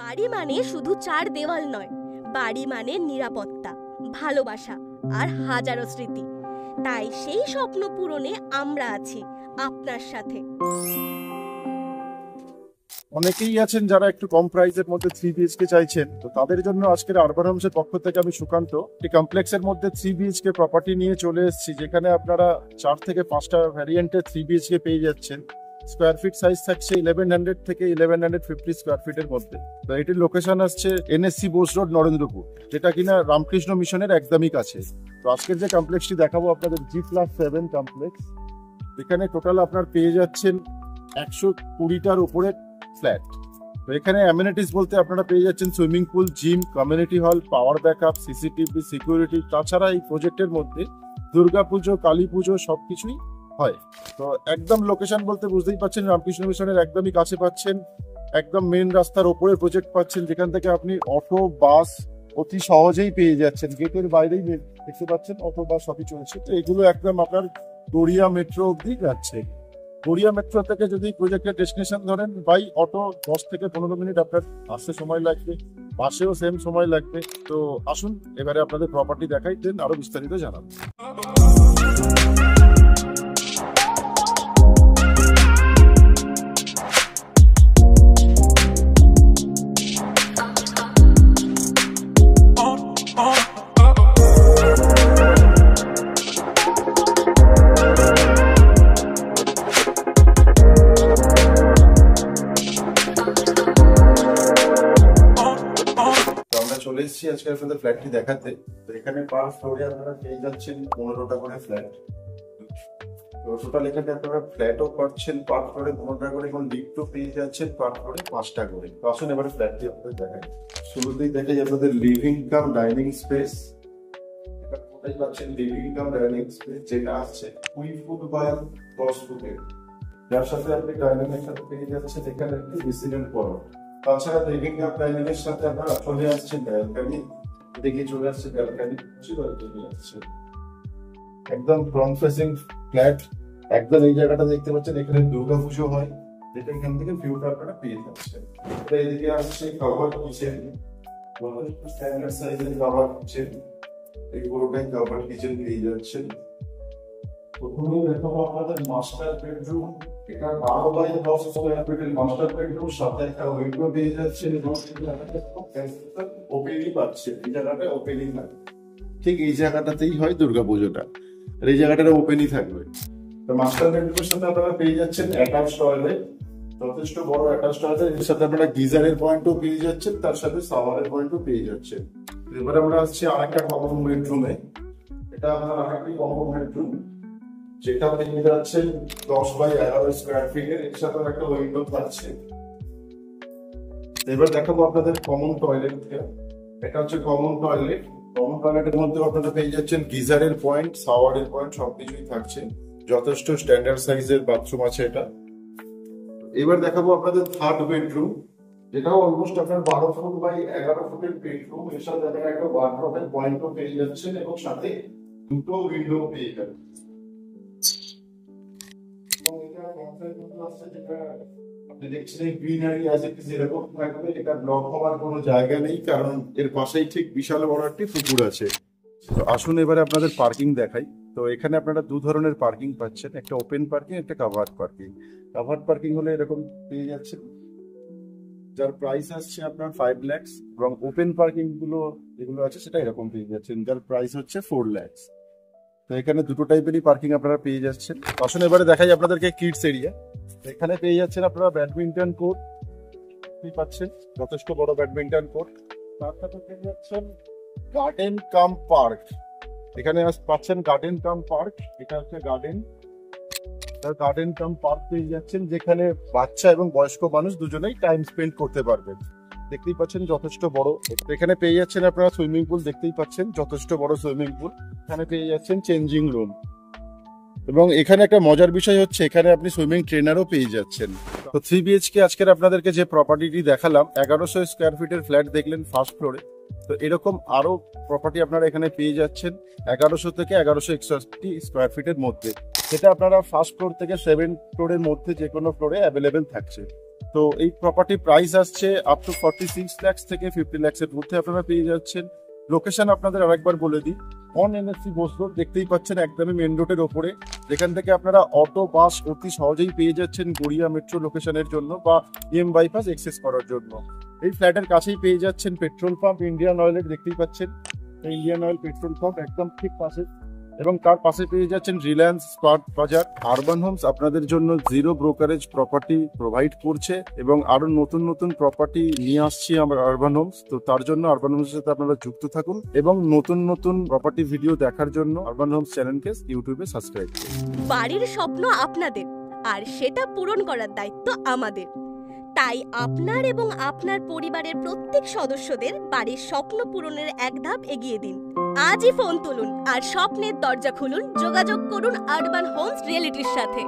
বাড়ি মানে শুধু চার দেওয়াল নয়, বাড়ি মানে নিরাপত্তা, ভালোবাসা আর হাজারো স্মৃতি। তাই সেই স্বপ্ন পূরণে আমরা আছি আপনার সাথে। অনেকেই আছেন যারা একটু কম প্রাইসের মধ্যে 3 BHK চাইছেন, তো তাদের জন্য আজকের আরবান হোমসের পক্ষ থেকে আমি সুকান্ত এই কমপ্লেক্সের মধ্যে 3 BHK প্রপার্টি নিয়ে চলে এসেছি, যেখানে আপনারা 4 থেকে 5টা ভ্যারিয়েন্টের 3 BHK পেয়ে যাচ্ছেন। স্কোয়ার ফিট সাইজ থাকছে 1100 থেকে 1150 স্কোয়ার ফিটের মধ্যে। তো এটির লোকেশন আসছে NSC বোস রোড, নরেন্দ্রপুর, যেটা কিনা রামকৃষ্ণ মিশনের একদমই কাছে। তো আজকের যে কমপ্লেক্সটি দেখাবো আপনাদের G+7 কমপ্লেক্স। এখানে টোটাল আপনার পেয়ে যাচ্ছেন 120টার উপরে ফ্ল্যাট। তো এখানে অ্যামিনিটিস বলতে আপনারা পেয়ে যাচ্ছেন swimming pool, gym, community hall, power backup, CCTV, security. তাছাড়া এই প্রজেক্টের মধ্যে দুর্গাপুজো, কালী পুজো সবকিছুই হয়। তো একদম লোকেশন বলতে বুঝতেই পাচ্ছেন, রামকৃষ্ণ মিশনের একদমই কাছে পাচ্ছেন, একদম মেন রাস্তার ওপরে প্রজেক্ট পাচ্ছেন, যেখান থেকে আপনি অটো, বাস অতি সহজেই পেয়ে যাচ্ছেন। গেটের বাইরেই দেখতে পাচ্ছেন অটো, বাস সবই চলছে। তো এগুলো একদম আপনার গড়িয়া মেট্রো অব্দি যাচ্ছে। গড়িয়া মেট্রো থেকে যদি প্রজেক্টের ডেস্টিনেশন ধরেন বাই অটো 10 থেকে 15 মিনিট আপনার আসতে সময় লাগবে, বাসেও সেম সময় লাগবে। তো আসুন এবারে আপনাদের প্রপার্টি দেখাই, দেন আরো বিস্তারিত জানাবো। চলে এসেছি আজকে আপনাদের ফ্ল্যাটটি দেখাতে। তো এখানে পার ফ্লোরে আপনারা পেয়ে যাচ্ছেন 15টা করে ফ্ল্যাট। তো টোটাল এখানে আপনারা ফ্ল্যাটও পাচ্ছেন পার ফ্লোরে 15টা করে, এবং লিফটও পেয়ে যাচ্ছেন পার ফ্লোরে 5টা করে। তো আসুন এবারে ফ্ল্যাটটি আপনাদের দেখাই। শুরুতেই দেখাই আপনাদের লিভিং কাম ডাইনিং স্পেস। এটা কোথায় পাচ্ছেন? লিভিং কাম ডাইনিং স্পেস, যেটা আসছে 2 ফুট বাই 10 ফুটের, যার সাথে আপনি ডাইনিং এর সাথে পেয়ে যাচ্ছেন এখানে একটি রেসিডেন্ট পড়ো। তাছাড়া লিভিং কাম ডাইনিং এর সাথে আপনারা চলে আসছেন ব্যালকনি, এদিকে চলে আসছে ব্যালকনি, চলে আসছে একদম ফ্রন্ট ফেসিং ফ্ল্যাট। একদম এই জায়গাটা দেখতে পাচ্ছেন, এখানে দুর্গা পুজো হয়, যেটা এখান থেকে ভিউটা আপনারা পেয়ে যাচ্ছেন। এদিকে আসছে কভার কিচেন, স্ট্যান্ডার্ড সাইজের কভার কিচেন, এই পুরোটাই কভার কিচেন পেয়ে যাচ্ছেন। প্রথমেই দেখাবো আপনাদের মাস্টার বেডরুম। এটা 12 বাই 10 স্কয়ার ফিটের মাস্টার বেডরুম, সাথে একটা উইন্ডো পেয়ে যাচ্ছেন এবং ওপেনই পাচ্ছেন। এই জায়গাটা ওপেনই থাকবে, ঠিক এই জায়গাটাতেই হয় দুর্গাপুজোটা, আর এই জায়গাটা ওপেনই থাকবে। তো মাস্টার বেডরুমের সাথে আপনারা পেয়ে যাচ্ছেন অ্যাটাচ টয়লেট, যথেষ্ট বড় অ্যাটাচ টয়লেট। এর সাথে আপনারা গিজারের পয়েন্টও পেয়ে যাচ্ছেন, তার সাথে শাওয়ারের পয়েন্টও পেয়ে যাচ্ছেন। এবার আমরা আসছি আরেকটা কমন বেডরুমে। এটা আপনার আরেকটি কমন বেডরুম, যেটা পেয়ে যাচ্ছেন 10 বাই 11 স্কয়ার ফিটের, এর সাথে একটা উইন্ডো পাচ্ছেন। এবার দেখাবো আপনাদের কমন টয়লেট। এটা হচ্ছে কমন টয়লেট। কমন টয়লেটের মধ্যে আপনারা পেয়ে যাচ্ছেন গিজারের পয়েন্ট, শাওয়ারের পয়েন্ট সবকিছুই থাকছে, যথেষ্ট স্ট্যান্ডার্ড সাইজের বাথরুম আছে এটা। এবার দেখাবো আপনাদের থার্ড বেডরুম, যেটাও অলমোস্ট আপনার 12 ফুট বাই 11 ফুটের বেডরুম। এর সাথে আপনারা একটা বাথরুমের পয়েন্টও পেয়ে যাচ্ছেন এবং সাথে দুটো উইন্ডো পেয়ে যাবেন। আপনি দেখছেন গ্রিনারি আছে, যেরকম থাকবে, এটা ব্লক হওয়ার কোনো জায়গা নেই, কারণ এর পাশেই ঠিক বিশাল বড় একটি পুকুর আছে। তো আসুন এবারে আপনাদের পার্কিং দেখাই। তো এখানে আপনারা দু ধরনের পার্কিং পাচ্ছেন, একটা ওপেন পার্কিং, একটা কাভার্ড পার্কিং। কাভার্ড পার্কিং হলে এরকম পেয়ে যাচ্ছেন, যার প্রাইস আসছে আপনার 5 লাখ, এবং ওপেন পার্কিং গুলো যেগুলো আছে সেটা এরকম পেয়ে যাচ্ছেন, যার প্রাইস হচ্ছে 4 লাখ। তো এখানে দুটো টাইপেরই পার্কিং আপনারা পেয়ে যাচ্ছেন। আসুন এবারে দেখাই আপনাদেরকে কিডস এরিয়া। এখানে পেয়ে যাচ্ছেন আপনারা ব্যাডমিন্টন কোর্ট পাচ্ছেন, যথেষ্ট বড় ব্যাডমিন্টন কোর্ট। তার সাথে পেয়ে যাচ্ছেন গার্ডেন কাম পার্ক। এখানে পাচ্ছেন গার্ডেন কাম পার্ক, এটা হচ্ছে গার্ডেন কাম পার্ক পেয়ে যাচ্ছেন, যেখানে বাচ্চা এবং বয়স্ক মানুষ দুজনেই টাইম স্পেন্ড করতে পারবেন। দেখতেই পাচ্ছেন যথেষ্ট বড়। এখানে পেয়ে যাচ্ছেন আপনারা সুইমিং পুল, দেখতেই পাচ্ছেন যথেষ্ট বড় সুইমিং পুল। এখানে পেয়ে যাচ্ছেন চেঞ্জিং রুম, এবং এখানে একটা মজার বিষয় হচ্ছে এখানে আপনি সুইমিং ট্রেনারও পেয়ে যাচ্ছেন। তো 3 BHK আজকের আপনাদেরকে যে প্রপার্টিটি দেখালাম, 1100 স্কয়ার ফিটের ফ্ল্যাট দেখলেন ফার্স্ট ফ্লোরে। তো এরকম আরো প্রপার্টি আপনারা এখানে পেয়ে যাচ্ছেন 1100 থেকে 1161 স্কয়ার ফিটের মধ্যে, যেটা আপনারা ফার্স্ট ফ্লোর থেকে 7 ফ্লোরের মধ্যে যে কোনো ফ্লোরে অ্যাভেলেবেল থাকছে। তো তো এই প্রপার্টি প্রাইস আসছে আপ টু 46 লাখ থেকে 50 লাখের মধ্যে আপনারা পেয়ে যাচ্ছেন। লোকেশন আপনাদের আরেকবার বলে দিই, অন এনএসসি বোস রোড, দেখতেই পাচ্ছেন একদমই মেন রোডের ওপরে, যেখান থেকে আপনারা অটো বাস অতি সহজেই পেয়ে যাচ্ছেন গড়িয়া মেট্রো লোকেশনের জন্য বা এম বাইপাস এক্সেস করার জন্য। এই ফ্ল্যাটের কাছেই পেয়ে যাচ্ছেন পেট্রোল পাম্প ইন্ডিয়ান অয়েলের, দেখতেই পাচ্ছেন ইন্ডিয়ান অয়েল পেট্রোল পাম্প একদম ঠিক পাশে, এবং তার পাশে পেয়ে যাচ্ছেন রিলায়েন্স স্মার্ট বাজার। আরবান হোমস আপনাদের জন্য জিরো ব্রোকারেজ প্রপার্টি প্রোভাইড করছে এবং আরো নতুন নতুন প্রপার্টি নিয়ে আসছি আমরা আরবান হোমস। তো তার জন্য আরবান হোমস এর সাথে আপনারা যুক্ত থাকুন এবং নতুন নতুন প্রপার্টি ভিডিও দেখার জন্য আরবান হোমস চ্যানেলকে ইউটিউবে সাবস্ক্রাইব করুন। বাড়ির স্বপ্ন আপনাদের, আর সেটা পূরণ করার দায়িত্ব আমাদের। তাই আপনার এবং আপনার পরিবারের প্রত্যেক সদস্যদের বাড়ির স্বপ্ন পূরণের এক ধাপ এগিয়ে দিন। আজই ফোন তুলুন আর স্বপ্নের দরজা খুলুন। যোগাযোগ করুন আরবান হোমস রিয়েলিটির সাথে।